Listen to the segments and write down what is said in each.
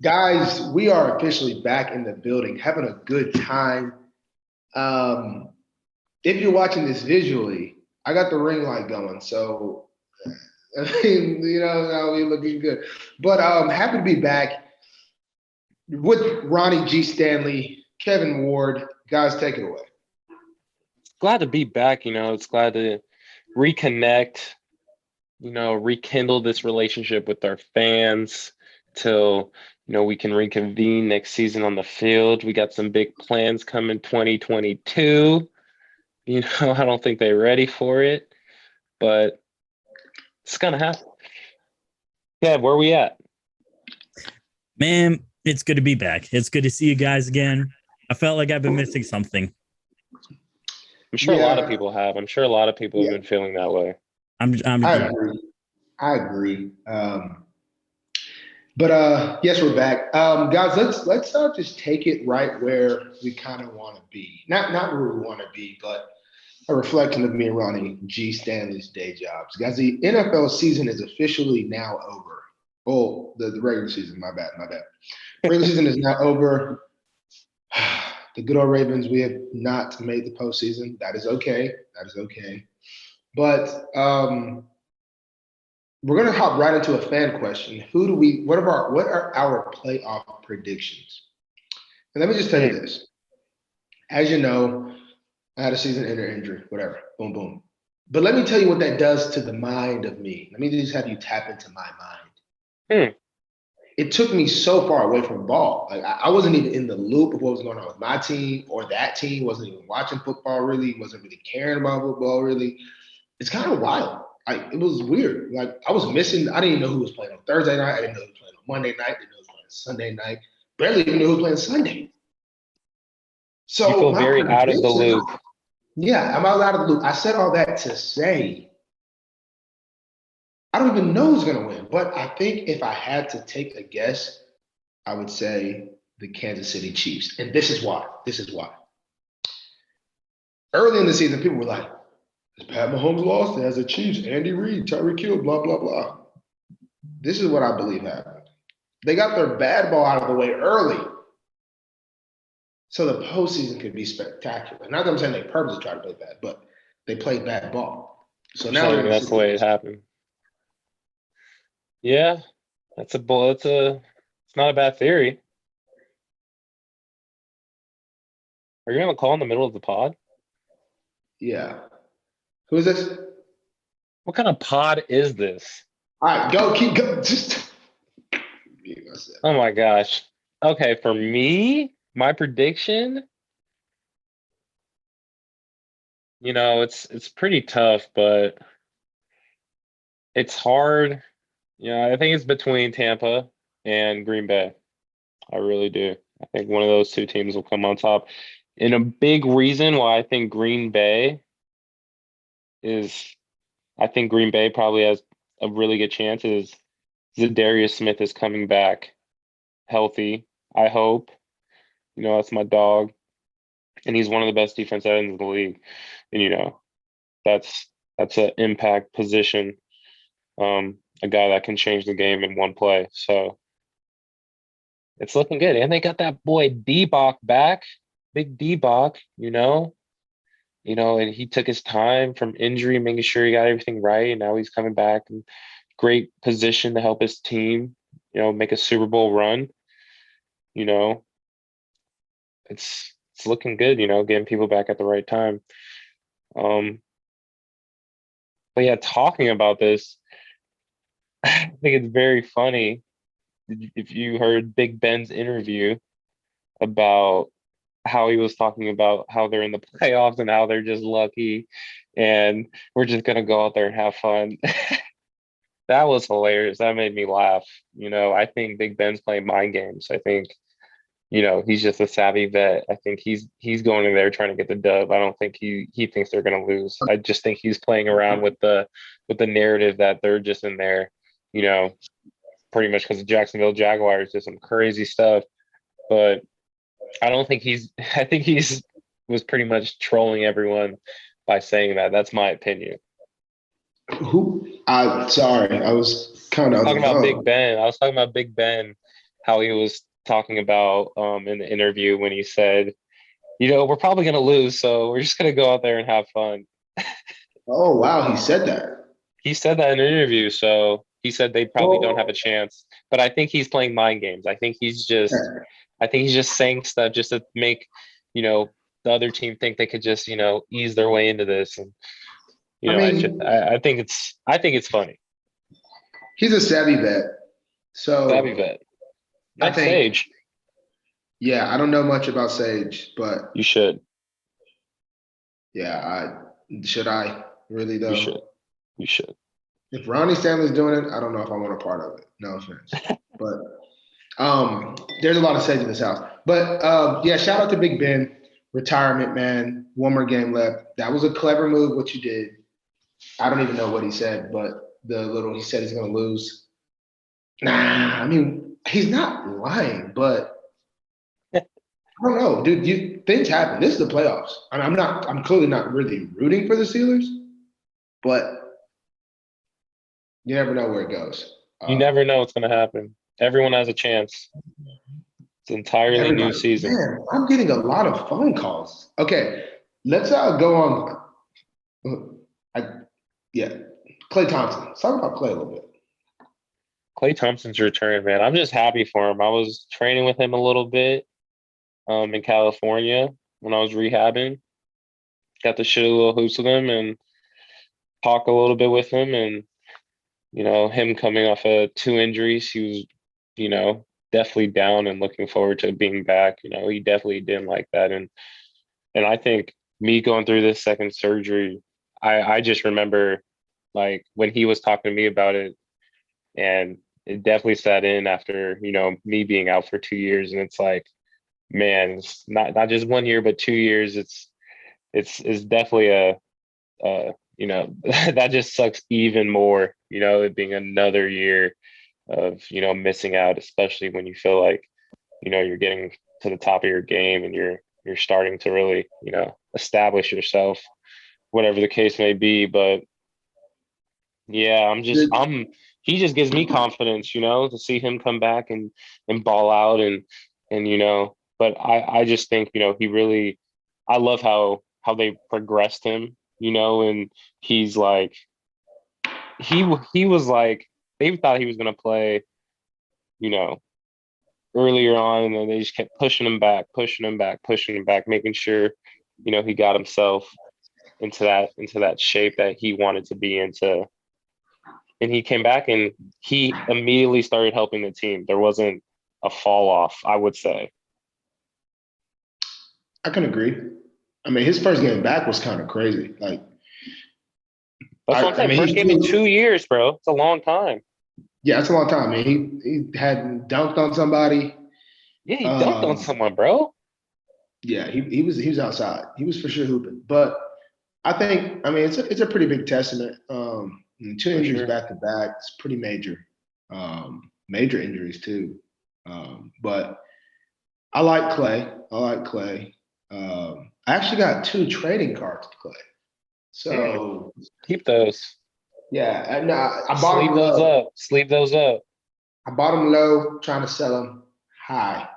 Guys, we are officially back in the building, having a good time. Um, if you're watching this visually, I got the ring light going, so I mean, now we looking good. But happy to be back with Ronnie G. Stanley, Kevin Ward. Guys, take it away. Glad to be back. It's glad to reconnect, rekindle this relationship with our fans till, we can reconvene next season on the field. We got some big plans coming 2022. I don't think they're ready for it, but it's gonna happen. Yeah, where we at? Man, it's good to be back. It's good to see you guys again. I felt like I've been missing something. I'm sure a lot of Yeah, people have. I'm sure a lot of people have yeah, been feeling that way. I Yeah. agree. I agree. But yes, we're back, guys. Let's just take it right where we kind of want to be. Not where we want to be, but a reflection of me and Ronnie G. Stanley's day jobs. Guys, the NFL season is officially now over. Oh, the regular season. My bad. My bad. Regular season is now over. The good old Ravens. We have not made the postseason. That is okay. That is okay. But we're gonna hop right into a fan question. Who do we? What are our playoff predictions? And let me just tell you Hmm. this. As you know, I had a season-ender injury. Whatever. Boom, boom. But let me tell you what that does to the mind of me. Let me just have you tap into my mind. Hmm. It took me so far away from ball. Like I wasn't even in the loop of what was going on with my team or that team. Wasn't even watching football really. Wasn't really caring about football really. It's kind of wild. Like it was weird. Like I was missing. I didn't even know who was playing on Thursday night. I didn't know who was playing on Monday night. I didn't know who was playing Sunday night. Barely even knew who was playing Sunday. You So feel my very out of the prediction, loop. yeah, I'm out of the loop. I said all that to say I don't even know who's gonna win. But I think if I had to take a guess, I would say the Kansas City Chiefs. And this is why. This is why. Early in the season, people were like, "Is Pat Mahomes lost? It has the Chiefs, Andy Reid, Tyreek Hill, blah, blah, blah." This is what I believe happened. They got their bad ball out of the way early so the postseason could be spectacular. Not that I'm saying they purposely tried to play bad, but they played bad ball. So You're now they're saying in a that's the way it situation. happened. Yeah, that's a bull. It's not a bad theory. Are you gonna call in the middle of the pod? Yeah. Who is this? What kind of pod is this? All right, go, keep going. Just Oh my gosh. Okay, for me, my prediction, it's pretty tough, but it's hard. I think it's between Tampa and Green Bay. I really do. I think one of those two teams will come on top. And a big reason why is I think Green Bay probably has a really good chance is Zadarius Smith is coming back healthy. I hope. That's my dog. And he's one of the best defense ends in the league. And that's that's an impact position. A guy that can change the game in one play. So it's looking good. And they got that boy D-Bach back. Big D-Bach, and he took his time from injury, making sure he got everything right. And now he's coming back in great position to help his team, make a Super Bowl run. You know, it's looking good, getting people back at the right time. Um, but yeah, talking about this, I think it's very funny if you heard Big Ben's interview about how he was talking about how they're in the playoffs and how they're just lucky and we're just gonna go out there and have fun. That was hilarious. That made me laugh. I think Big Ben's playing mind games. I think, he's just a savvy vet. I think he's going in there trying to get the dub. I don't think he thinks they're gonna lose. I just think he's playing around with the narrative that they're just in there, you know, pretty much because the Jacksonville Jaguars did some crazy stuff. But I don't think he's I think he's was pretty much trolling everyone by saying that. That's my opinion. who? I sorry, I was kind of on Talking the about Big phone. Ben. I was talking about Big Ben how he was talking about in the interview when he said, we're probably going to lose, so we're just going to go out there and have fun. Oh wow, he said that. He said that in an interview, so he said they probably don't have a Well, chance. But I think he's playing mind games. I think he's just saying stuff just to make, the other team think they could just, ease their way into this. And I mean, I think it's funny. he's a savvy vet. Savvy So vet. I Next think, stage. yeah, I don't know much about Sage, but You should. yeah, should I really You should. though? You should. If Ronnie Stanley's doing it, I don't know if I want a part of it. No offense. But there's a lot of Sage in this house. But yeah, shout out to Big Ben, retirement man. One more game left. That was a clever move, what you did. I don't even know what he said, but he said he's gonna lose. Nah, I mean, he's not lying, but I don't know, dude. Things happen. This is the playoffs. And I'm clearly not really rooting for the Steelers, but you never know where it goes. You never know what's going to happen. Everyone has a chance. It's an entirely new Everybody, season. man, I'm getting a lot of phone calls. Okay, let's go on. Yeah, Klay Thompson. Let's talk about Klay a little bit. Klay Thompson's return, man. I'm just happy for him. I was training with him a little bit in California when I was rehabbing. Got to shoot a little hoops with him and talk a little bit with him. And, him coming off of 2 injuries, he was, definitely down and looking forward to being back. He definitely didn't like that. And I think me going through this second surgery, I just remember like when he was talking to me about it, and it definitely set in after, me being out for 2 years. And it's like, man, it's not just 1 year, but 2 years. It's definitely that just sucks even more, it being another year of, missing out, especially when you feel like, you're getting to the top of your game and you're starting to really, establish yourself, whatever the case may be. But yeah, he just gives me confidence, to see him come back and ball out and but I just think, he really, I love how they progressed him, and he's like, he was like, they thought he was going to play, you know, earlier on, and then they just kept pushing him back, making sure, he got himself into that shape that he wanted to be into. And he came back and he immediately started helping the team. There wasn't a fall off, I would say. I can agree. I mean, his first game back was kind of crazy. Like, that's what I'm saying. First game in 2 years, bro. It's a long time. Yeah, it's a long time. I mean, he had dunked on somebody. Yeah, he dunked on someone, bro. Yeah, he was outside. He was for sure hooping. But I think, I mean, it's a pretty big testament. 2 injuries back to back. It's pretty major. Major injuries too. But I like Klay. I actually got 2 trading cards to Klay. So keep those. Yeah, no, I bought them low. Sleeve those up. I bought them low, trying to sell them high.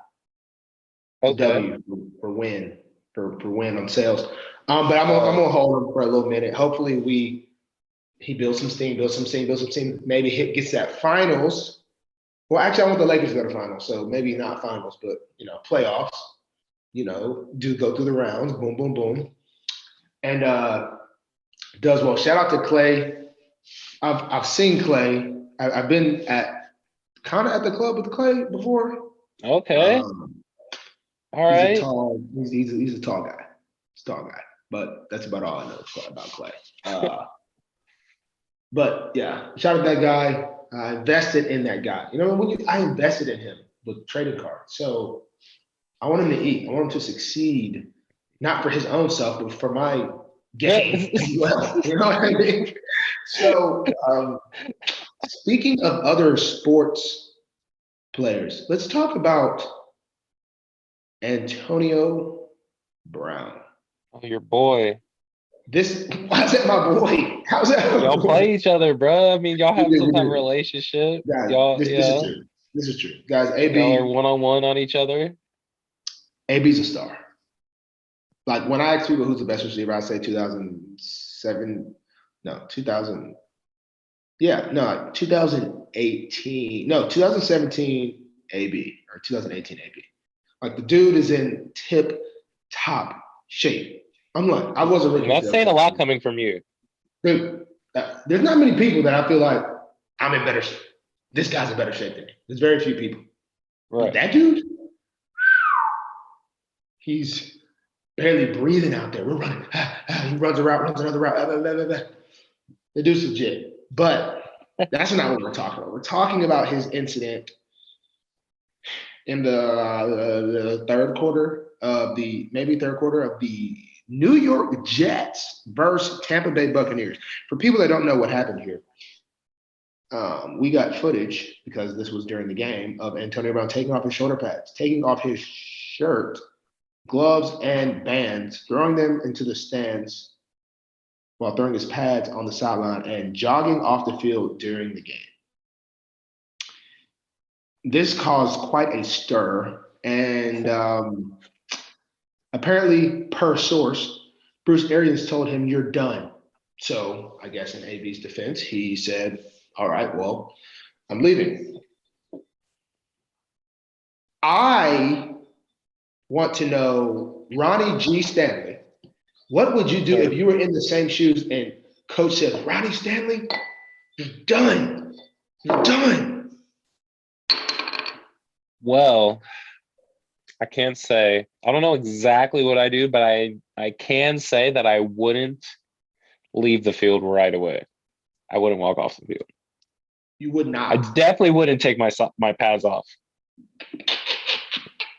Okay. W for win on sales. But I'm gonna hold him for a little minute. Hopefully he builds some steam. Maybe gets that finals. Well, actually, I want the Lakers to go to finals, so maybe not finals, but playoffs. Do go through the rounds. Boom, boom, boom, and does well. Shout out to Klay. I've seen Klay. I've been kind of at the club with Klay before. Okay. All right. He's a tall guy. He's a tall guy. But that's about all I know about Klay. But yeah, shout out that guy. I invested in that guy. I invested in him with trading cards. So I want him to eat. I want him to succeed, not for his own self, but for my game as well. You know what I mean? So speaking of other sports players, let's talk about Antonio Brown. Oh, your boy. How's that my boy? How's that? Y'all play each other, bro. I mean, y'all have some type of relationship. Yeah, y'all, this is true. This is true, guys. Y'all are one-on-one on each other. AB's a star. Like when I ask people who's the best receiver, I say 2007. No, 2000. Yeah, no, 2018. No, 2017 AB or 2018 AB. Like the dude is in tip top shape. I'm like, I wasn't And that's saying a lot coming from you. Dude, there's not many people that I feel like I'm in better shape. This guy's in better shape than me. There's very few people. Right. But that dude, he's barely breathing out there. We're running. He runs a route, runs another route. The dude's legit. But that's not what we're talking about. We're talking about his incident in the third quarter of the New York Jets versus Tampa Bay Buccaneers. For people that don't know what happened here, we got footage because this was during the game of Antonio Brown taking off his shoulder pads, taking off his shirt, gloves, and bands, throwing them into the stands while throwing his pads on the sideline and jogging off the field during the game. This caused quite a stir, and apparently, per source, Bruce Arians told him, "You're done." So I guess in AB's defense, he said, "All right, well, I'm leaving." I want to know, Ronnie G. Stanley, what would you do if you were in the same shoes and coach said, "Ronnie Stanley, you're done. You're done." Well, I can't say. I don't know exactly what I do, but I can say that I wouldn't leave the field right away. I wouldn't walk off the field. You would not. I definitely wouldn't take my pads off.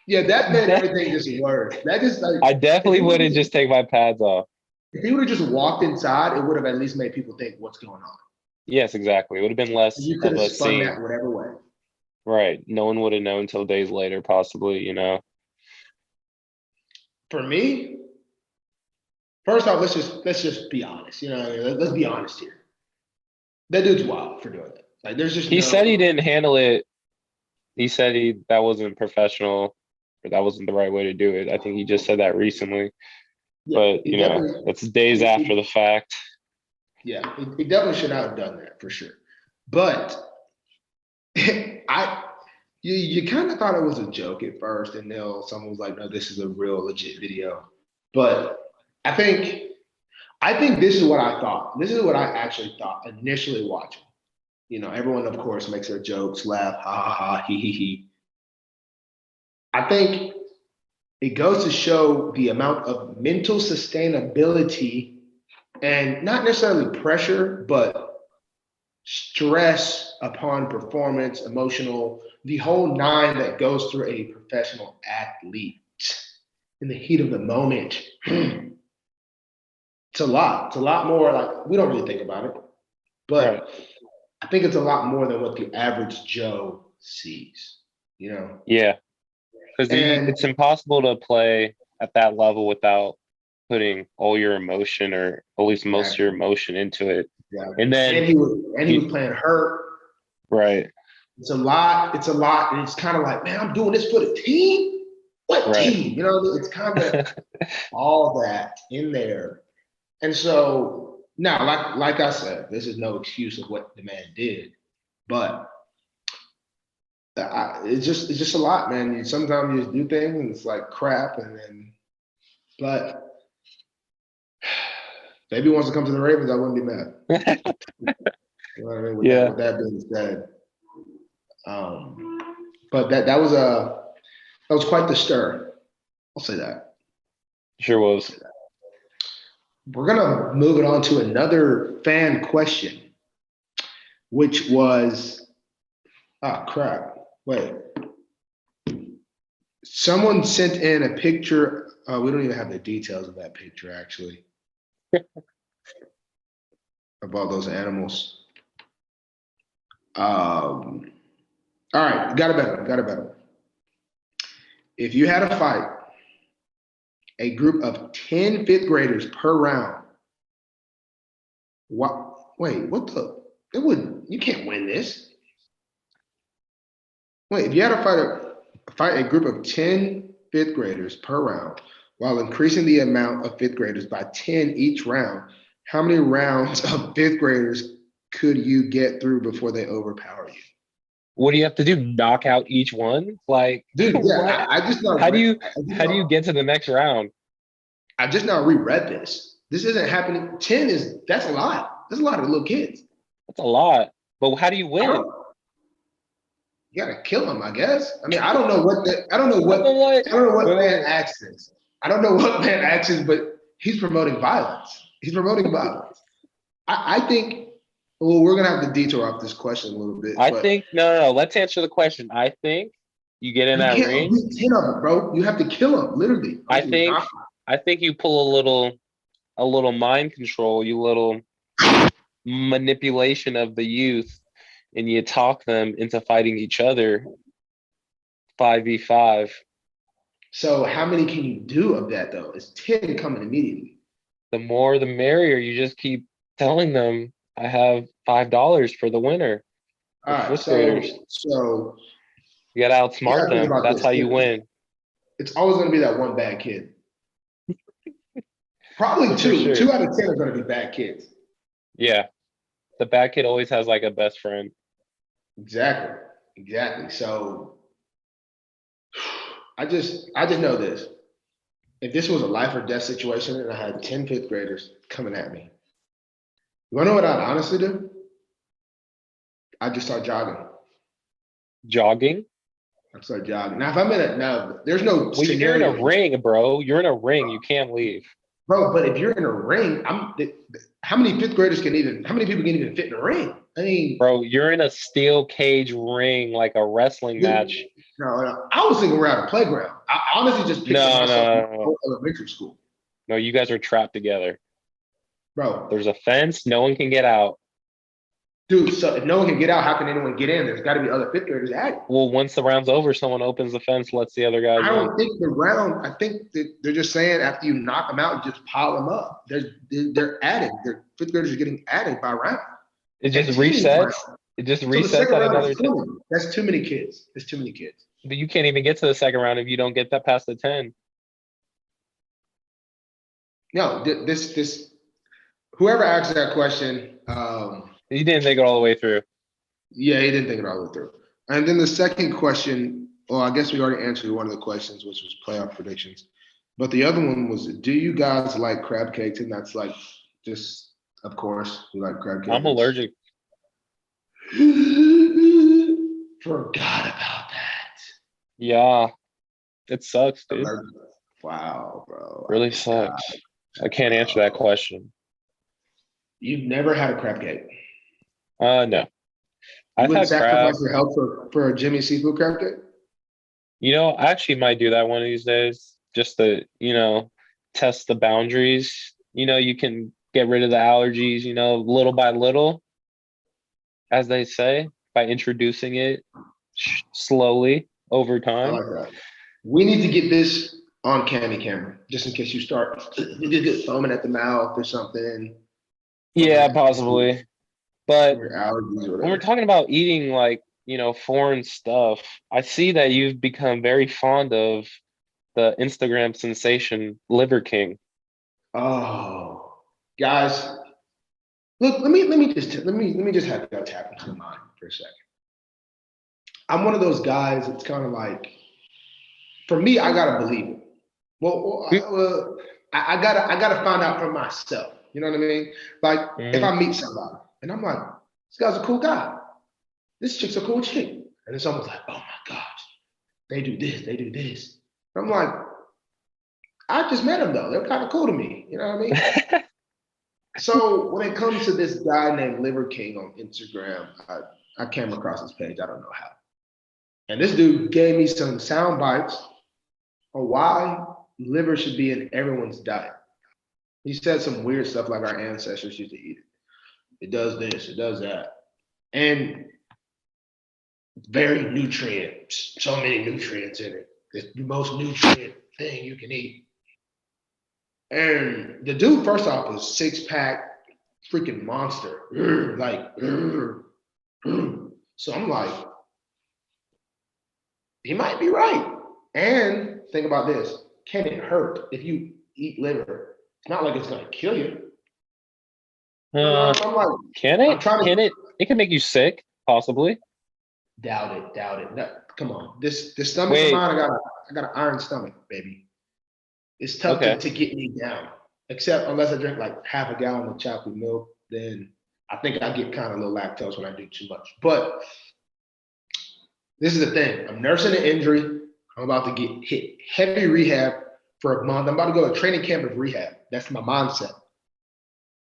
Yeah, that made everything just worse. That just like I definitely wouldn't just take my pads off. If he would have just walked inside, it would have at least made people think, "What's going on?" Yes, exactly. It would have been less You could of have a spun scene. that whatever way. Right. No one would have known until days later, possibly, you know. For me, first off, let's just be honest. You know, let's be honest here. That dude's wild for doing that. Like, there's just He said he didn't handle it. He said that wasn't professional, or that wasn't the right way to do it. I think he just said that recently. Yeah, but you know, that's days after the fact. Yeah, he definitely should not have done that for sure. But you kind of thought it was a joke at first, and then someone was like, "No, this is a real legit video." But I think this is what I thought. This is what I actually thought initially watching. You know, everyone of course makes their jokes, laugh, ha ha ha, he he he. I think it goes to show the amount of mental sustainability and not necessarily pressure, but stress upon performance, emotional, the whole nine that goes through a professional athlete in the heat of the moment. It's a lot. It's a lot more. Like, we don't really think about it, but right. I think it's a lot more than what the average Joe sees, you know? Yeah. Because it's impossible to play at that level without putting all your emotion, or at least most of your emotion, into it. Exactly. And then he was playing hurt. Right. It's a lot. And it's kind of like, man, I'm doing this for the team. What team? You know, it's kind of all that in there. And so now, like I said, this is no excuse of what the man did, but it's just a lot, man. Sometimes you just do things and it's like crap, but if he wants to come to the Ravens, I wouldn't be mad. You know what I mean? With that being said, but that was quite the stir. I'll say that. Sure was. We're gonna move it on to another fan question, which was, wait. Someone sent in a picture. We don't even have the details of that picture, actually, of all those animals. All right, got a better one. If you had a fight, a group of 10 fifth graders per round, you can't win this. Wait, if you had to fight a group of 10 fifth graders per round while increasing the amount of fifth graders by 10 each round, how many rounds of fifth graders could you get through before they overpower you? What do you have to do? Knock out each one? Like Dude, yeah, what? I just not How do read, you how do you get to the next round? I just now reread this. This isn't happening. 10 is that's a lot. That's a lot of little kids. That's a lot. But how do you I win? don't You gotta kill them, I guess. I mean, I don't know But what? I don't know what Wait, man wait. acts this. I don't know what man acts this, but he's promoting violence. He's promoting violence. I think well, we're gonna have to detour off this question a little bit, I but think no. Let's answer the question. I think you get in you that can't ring. beat 10 of them, bro. You have to kill them, literally. I think I think you pull a little mind control, you little manipulation of the youth, and you talk them into fighting each other 5v5. So how many can you do of that though? It's 10 coming immediately. The more the merrier. You just keep telling them, I have $5 for the winner. All The right, fifth graders. so You gotta you outsmart gotta think them. about That's this. how you win. It's always gonna be that one bad kid. Probably For two. sure. 2 out of 10 are gonna be bad kids. Yeah. The bad kid always has like a best friend. Exactly. Exactly. So I just know this. If this was a life or death situation and I had 10 fifth graders coming at me, you wanna know what I'd honestly do? I'd just start jogging. Jogging? I'd start jogging. Now if I'm in a now there's no Well, you're in a scenario, ring, bro. You're in a ring. You can't leave. bro, but if you're in a ring, how many fifth graders how many people can even fit in a ring? I mean, Bro, you're in a steel cage ring like a wrestling match. no, I was thinking around a playground. I honestly just pictured No, myself in no, no, no. elementary school. No, you guys are trapped together. Bro, There's a fence. No one can get out. dude, so if no one can get out, how can anyone get in? There's got to be other fifth graders at it. Well, once the round's over, someone opens the fence, lets the other guys I in. don't think the round. I think that they're just saying after you knock them out, you just pile them up. They're added. Their fifth graders are getting added by round. It just And 10 each resets. round. It just So the resets second at round another is 10. 20. That's too many kids. That's too many kids. But you can't even get to the second round if you don't get that past the 10. No, this whoever asked that question, You didn't think it all the way through. yeah, he didn't think it all the way through. And then the second question, well, I guess we already answered one of the questions, which was playoff predictions. But the other one was, do you guys like crab cakes? And that's like, just, of course, we like crab cakes. I'm allergic. Forgot about that. Yeah, it sucks, dude. Allergic. Wow, bro. Really sucks. I can't answer that question. You've never had a crab cake. No. You I've wouldn't had crab. sacrifice your health for a Jimmy Seafood crab cake? I actually might do that one of these days just to, test the boundaries. You can get rid of the allergies, little by little, as they say, by introducing it slowly over I time. like that. We need to get this on candy camera, just in case you start foaming at the mouth or something. Yeah, possibly. But Or allergies or when we're whatever. talking about eating like, foreign stuff, I see that you've become very fond of the Instagram sensation Liver King. Oh, guys, look. Let me just have that tap into your mind for a second. I'm one of those guys. It's kind of like, for me, I gotta believe it. I gotta find out for myself. You know what I mean? Like if I Mhm. meet somebody and I'm like, this guy's a cool guy. This chick's a cool chick, and it's almost like, oh my gosh, they do this, they do this. And I'm like, I just met them though. They're kind of cool to me. You know what I mean? So when it comes to this guy named Liver King on Instagram, I came across his page. I don't know how. And this dude gave me some sound bites on why liver should be in everyone's diet. He said some weird stuff like our ancestors used to eat it. It does this, it does that. And very nutrient, so many nutrients in it. It's the most nutrient thing you can eat. And the dude, first off, was 6-pack freaking monster. Like, so I'm like, he might be right. And think about this: can it hurt if you eat liver? It's not like it's gonna kill you. Uh, I'm like, can I'm it? trying to Can it? It can make you sick, possibly. doubt it. No, come on, this stomach of Wait, mine, I got an iron stomach, baby. It's tough okay. to get me down. Except unless I drink like half a gallon of chocolate milk, then I think I get kind of low lactose when I do too much. But this is the thing. I'm nursing an injury. I'm about to get hit heavy rehab for a month. I'm about to go to training camp of rehab. That's my mindset.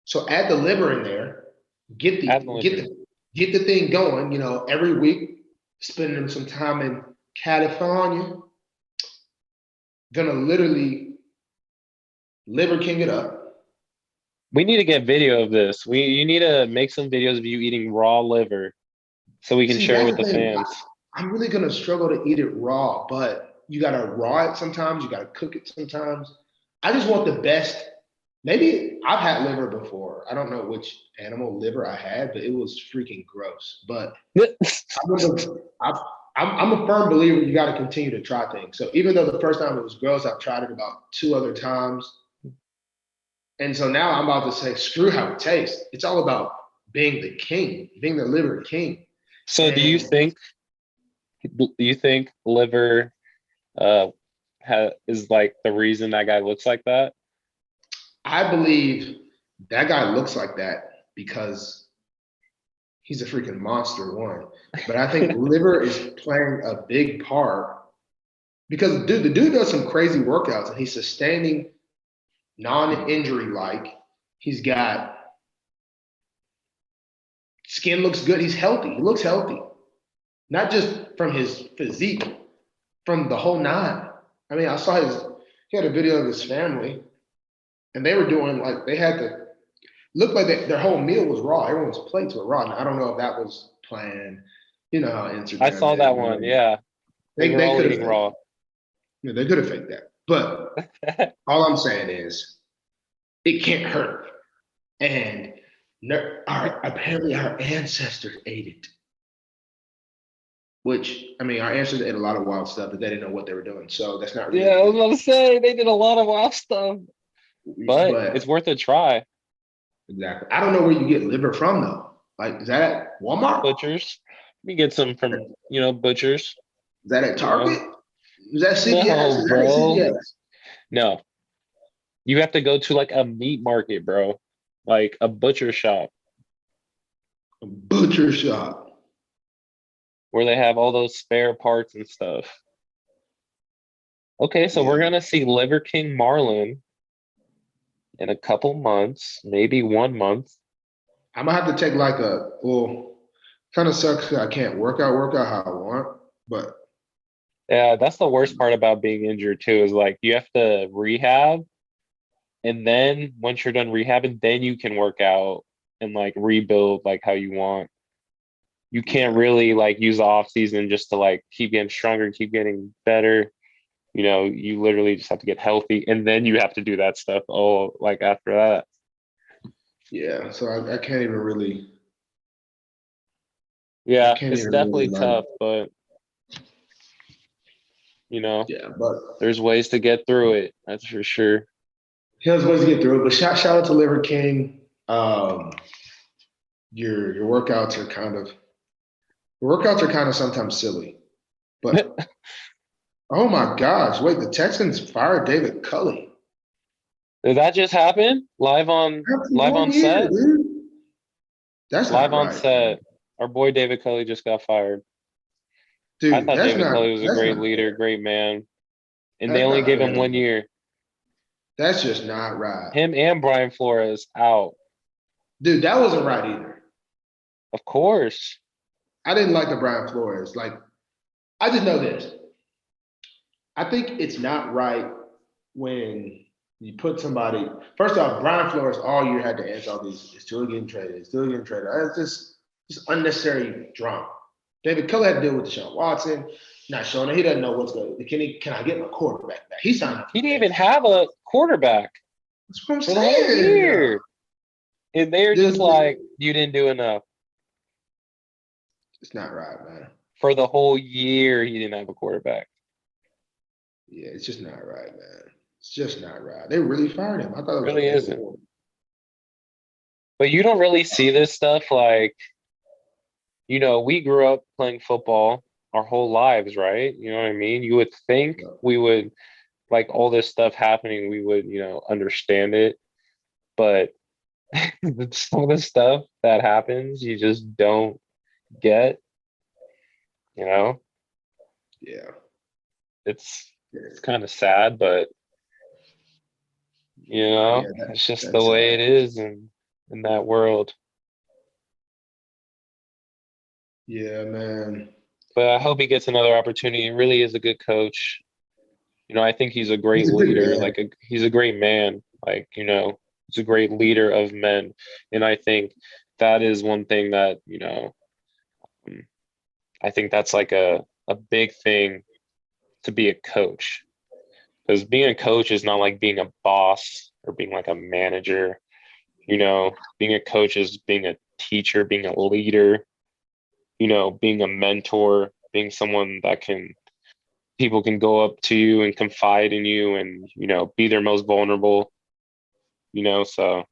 So add the liver in there, get the Add the get liver. the get the thing going. You know, every week, spending some time in California, gonna literally liver king it up. We need to get video of this. You need to make some videos of you eating raw liver so we can See, share that's with the the thing. fans. I'm really gonna struggle to eat it raw, but you gotta raw it sometimes. You gotta cook it sometimes. I just want the best. Maybe I've had liver before. I don't know which animal liver I had, but it was freaking gross. But I'm, I'm a firm believer you got to continue to try things. So even though the first time it was gross, I've tried it about 2 other times. And so now I'm about to say, screw how it tastes. It's all about being the king, being the liver king. So And do you think liver is like the reason that guy looks like that? I believe that guy looks like that because he's a freaking monster, one. But I think liver is playing a big part because the dude does some crazy workouts and he's sustaining non-injury like. He's got skin looks good. He's healthy. He looks healthy. Not just from his physique, from the whole nine. I mean, he had a video of his family and they were doing like, they had to look like their whole meal was raw. Everyone's plates were raw. Now, I don't know if that was planned. You know how I Instagram saw is. that one. Yeah, they were They all could have eating faked raw. it. Yeah, they could have faked that. But all I'm saying is it can't hurt. And apparently our ancestors ate it. Which, I mean, our ancestors ate a lot of wild stuff that they didn't know what they were doing. So that's not really Yeah, I was good. about to say they did a lot of wild stuff, but it's But worth a try. exactly. I don't know where you get liver from though. Like, is that at Walmart? Butchers, you get some from butchers. Is that at You know, Target? Is that CVS? no, Is that at bro, CVS? no. You have to go to like a meat market, bro, like a butcher shop A butcher shop. where they have all those spare parts and stuff. Okay, so Yeah. we're gonna see Liver King Marlon in a couple months, maybe 1 month. I'm gonna have to take like kind of sucks 'cause I can't work out how I want, but Yeah, that's the worst part about being injured too, is like you have to rehab, and then once you're done rehabbing, then you can work out and like rebuild like how you want. You can't yeah, really like use the off season just to like keep getting stronger, keep getting better. You literally just have to get healthy, and then you have to do that stuff. Oh, like after that. yeah. So I can't even really, I Yeah, can't it's even really definitely like, tough, but you know, yeah. But there's ways to get through it. That's for sure. here's ways to get through it. But shout out to Liver King. Your workouts are kind of sometimes silly, but oh my gosh, wait, the Texans fired David Culley Did that just happen? after Live one on year, set? dude. That's Live not on right, man. set. Our boy David Culley just got fired. I Dude. thought David Culley was a great leader, great man. And they That's only not gave fair. him 1 year. That's just not right. Him and Brian Flores out. Dude, that wasn't right either. Of course. I didn't like the Brian Flores. Like, I just know this. I think it's not right when you put somebody. First off, Brian Flores all year had to answer all these. Is still getting traded. Is still getting traded. It's just unnecessary drama. David Keller had to deal with Deshaun Watson, not showing that he doesn't know what's going. Can I get my quarterback back? He signed up for He the didn't even Bears. have a quarterback That's what I'm for the whole saying. year. And they're Dude, just like, you didn't do enough. it's not right, man. For the whole year, he didn't have a quarterback. Yeah, it's just not right, man. It's just not right. They really fired him. I thought it was Really a isn't. award. But you don't really see this stuff like, we grew up playing football our whole lives, right? You know what I mean? You would think No. we would, like all this stuff happening, we would, understand it. But some of the stuff that happens, you just don't get, you know? Yeah. It's kind of sad, but Yeah, it's just the that's way it is in that world. yeah, man. But I hope he gets another opportunity. He really is a good coach. I think he's a great He's a good leader. man. He's a great man. He's a great leader of men. And I think that is one thing that, I think that's like a big thing to be a coach. Because being a coach is not like being a boss or being like a manager. Being a coach is being a teacher, being a leader, being a mentor, being someone that people can go up to you and confide in you and, be their most vulnerable, so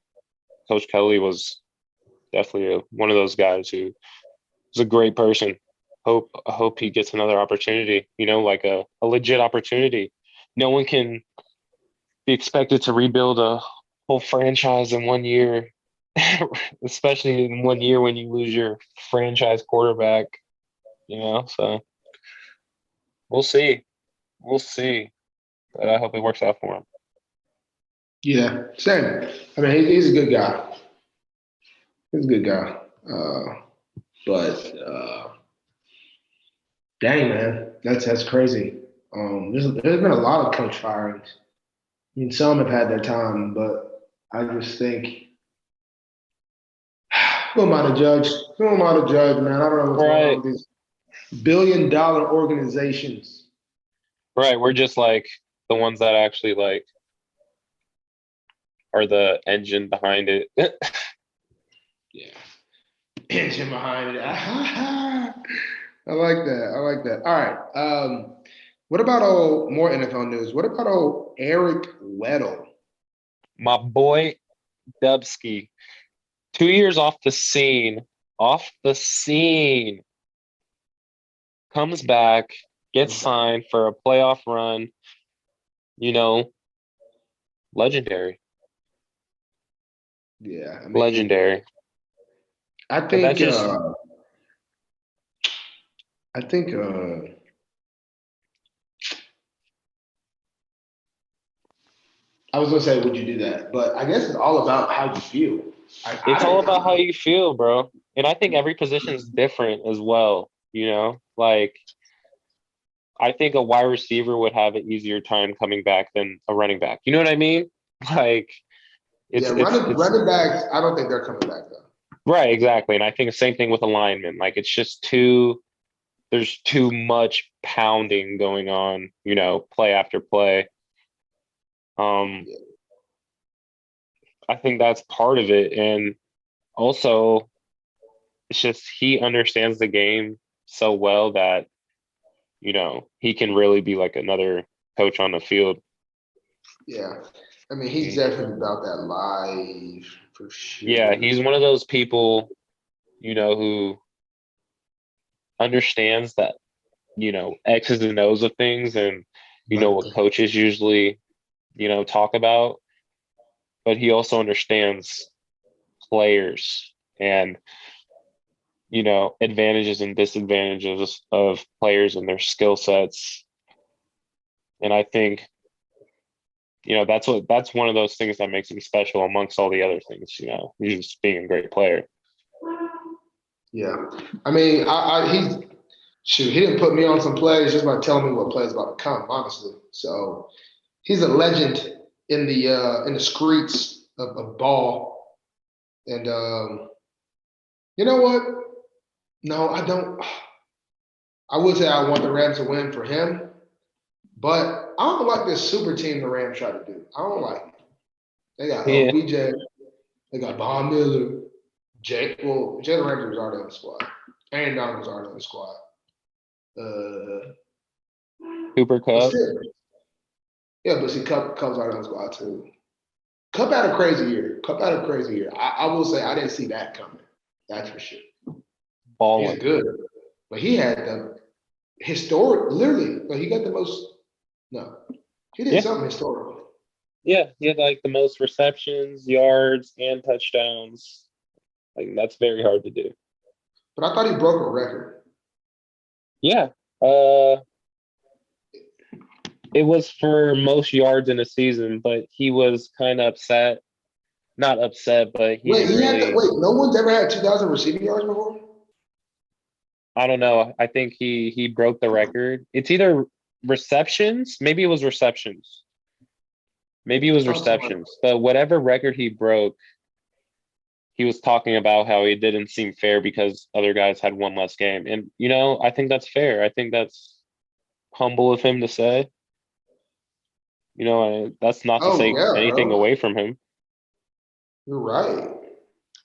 Coach Kelly was definitely one of those guys who was a great person. I hope he gets another opportunity, like a legit opportunity. No one can be expected to rebuild a whole franchise in 1 year, especially in 1 year when you lose your franchise quarterback, so we'll see. We'll see. But I hope it works out for him. Yeah, same. I mean, he's a good guy. He's a good guy. But dang, man, that's crazy. There's been a lot of coach firings. I mean, some have had their time, but I just think, who am I to judge? Who am I to judge, man? I don't know what's going on Right. with these billion-dollar organizations. Right. We're just like the ones that actually like are the engine behind it. Yeah, engine behind it. I like that. I like that. All right. What about more NFL news? What about Eric Weddle? My boy Dubsky, 2 years off the scene, comes back, gets signed for a playoff run, you know, legendary. Yeah, I mean, Legendary. I But that's think just I think I was gonna say, would you do that? But I guess it's all about how you feel. I it's all about how don't. you feel, bro. And I think every position is different as well, Like I think a wide receiver would have an easier time coming back than a running back. You know what I mean? Like Yeah, it's running backs. I don't think they're coming back though. right, exactly. And I think the same thing with a lineman. Like it's just there's too much pounding going on, play after play. Um, Yeah, I think that's part of it. And also it's just he understands the game so well that, he can really be like another coach on the field. yeah. I mean, he's Mm. definitely about that live for Yeah, sure. he's one of those people, who understands that, X's and O's of things and But what coaches usually, talk about, but he also understands players and, advantages and disadvantages of players and their skill sets. And I think, that's one of those things that makes him special amongst all the other things, he's just being a great player. yeah, I mean, he's shoot. He didn't put me on some plays just by telling me what plays about to come. Honestly, so he's a legend in the streets of ball. And you know what? No, I don't. I would say I want the Rams to win for him, but I don't like this super team the Rams try to do. I don't like it. They got Yeah. OBJ, they got Von Miller, Jalen Ramsey was already on the squad. Aaron Donald was already on the squad. Uh, Cooper but Cup. still, yeah, but see, Cup's out of the squad too. Cup had a crazy year. Cup had a crazy year. I will say I didn't see that coming. That's for sure. He's Balling. good, but he had the historic, literally, but he got the most. No, he did Yeah. something historical. Yeah. He had like the most receptions, yards, and touchdowns. Like that's very hard to do. But I thought he broke a record. Yeah. It was for most yards in a season, but he was kind of upset. Not upset, but he Wait, didn't he had really. wait. No one's ever had 2,000 receiving yards before. I don't know. I think he broke the record. It's either receptions, maybe it was receptions. Maybe it was Oh, somebody. receptions. But whatever record he broke, he was talking about how it didn't seem fair because other guys had one less game. And I think that's fair. I think that's humble of him to say. That's not to Oh take yeah, anything bro. away from him. You're right.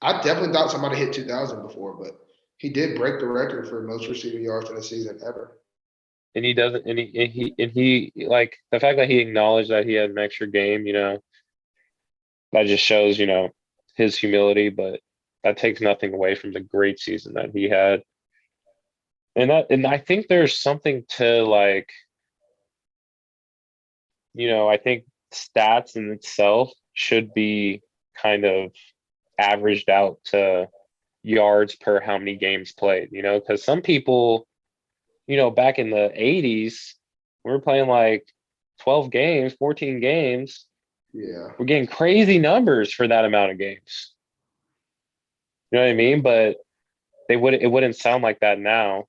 I definitely thought somebody hit 2,000 before, but he did break the record for most receiving yards in a season ever. And he doesn't and he like the fact that he acknowledged that he had an extra game, that just shows, his humility, but that takes nothing away from the great season that he had. And I think there's something to like, I think stats in itself should be kind of averaged out to yards per how many games played, because some people, back in the 80s, we were playing like 12 games, 14 games. Yeah. We're getting crazy numbers for that amount of games. You know what I mean? But it wouldn't sound like that now.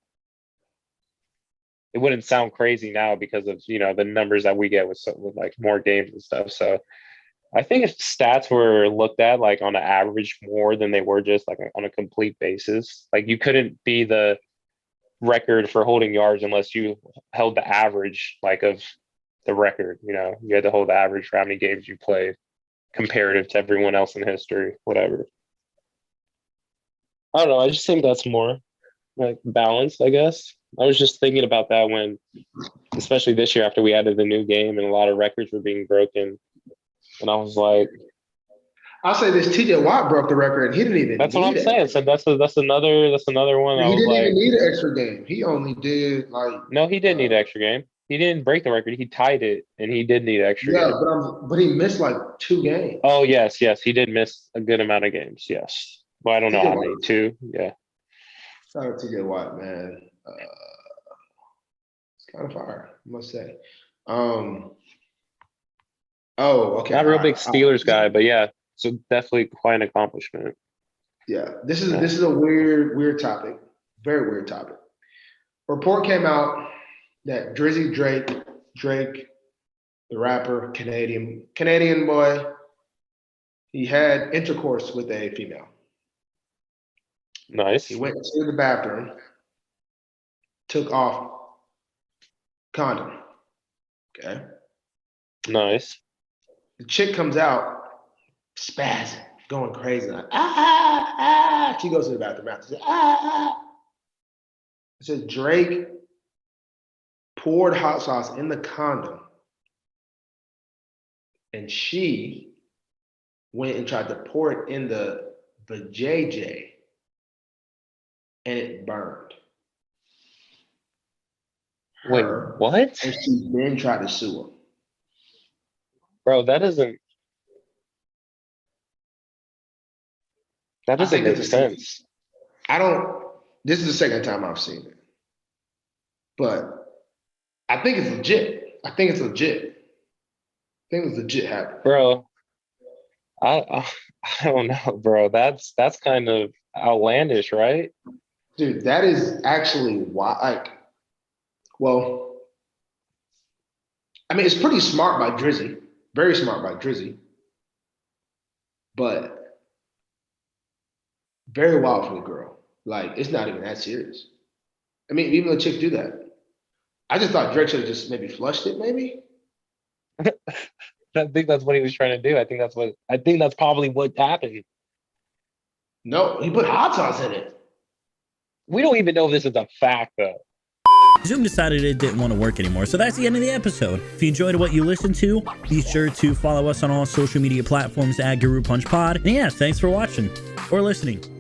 It wouldn't sound crazy now because of, the numbers that we get with like more games and stuff. So I think if stats were looked at like on an average more than they were just like on a complete basis, like you couldn't be the record for holding yards unless you held the average like of the record. You had to hold the average for how many games you played comparative to everyone else in history, whatever. I don't know. I just think that's more like balanced, I guess. I was just thinking about that when, especially this year after we added the new game and a lot of records were being broken. And I was like, I'll say this: T.J. Watt broke the record, and he didn't even that's what I'm need saying. it. So that's another one. I He was didn't like, even need an extra game. He only did like no, he didn't need an extra game. He didn't break the record. He tied it, and he did need an extra yeah, game. but he missed like 2 games. Oh yes, he did miss a good amount of games. Yes, well, I don't know T.J. how Watt, many. Two, yeah. shout out T.J. Watt, man. It's kind of fire, I must say. Oh, okay. Not a All real right. big Steelers guy, but yeah, so definitely quite an accomplishment. Yeah, this is a weird topic. Very weird topic. Report came out that Drizzy Drake, the rapper, Canadian boy, he had intercourse with a female. Nice, He went to the bathroom, took off condom. Okay. nice. The chick comes out, spazzing, going crazy, like ah. She goes to the bathroom after. Says, ah. It says Drake poured hot sauce in the condom, and she went and tried to pour it in the JJ, and it burned Wait, her, what, and she then tried to sue him. bro? That doesn't I think make it's a. sense. I don't. This is the second time I've seen it, but I think it's legit. I think it's legit happening. Bro. I don't know, bro. That's kind of outlandish, right? Dude, that is actually why. Like, well, I mean, it's pretty smart by Drizzy, very smart by Drizzy, but very wild for the girl. Like, it's not even that serious. I mean, even the chicks do that. I just thought Drake should have just maybe flushed it, maybe. I think that's what he was trying to do. I think that's probably what happened. No, he put hot sauce in it. We don't even know if this is a fact though. Zoom decided it didn't want to work anymore. So that's the end of the episode. If you enjoyed what you listened to, be sure to follow us on all social media platforms at Guru Punch Pod. And yeah, thanks for watching or listening.